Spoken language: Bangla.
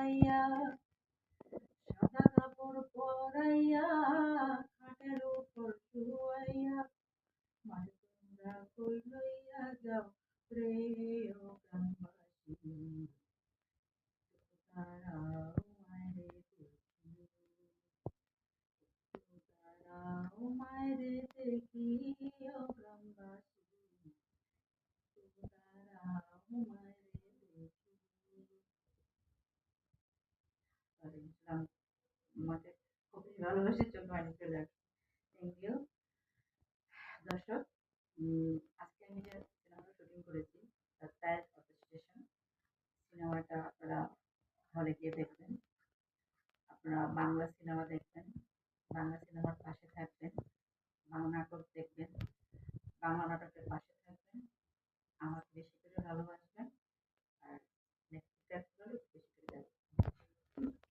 ঘুমাইয়া সাদা কাপড় পরাইয়া খাটের উপর শুয়াইয়া মাঝে তোমরা কই লইয়া যাও রে ও গ্রামবাসী দাঁড়াও মায়েরে দেখি দাঁড়াও মায়েরে দেখি ও গ্রামবাসী দাঁড়াও মায়েরে দেখি আমাকে খুব ভালোবাসার জন্য অনেক চলে আসে। থ্যাংক ইউ দর্শক। আজকে আমি যে সিনেমাটা শুটিং করেছি তার টায়ার স্টেশন সিনেমাটা আপনারা হলে গিয়ে দেখবেন। আপনারা বাংলা সিনেমা দেখবেন, বাংলা সিনেমার পাশে থাকবেন, বাংলা নাটক দেখবেন, বাংলা নাটকের পাশে থাকবেন, আমাকে বেশি করে ভালোবাসবেন।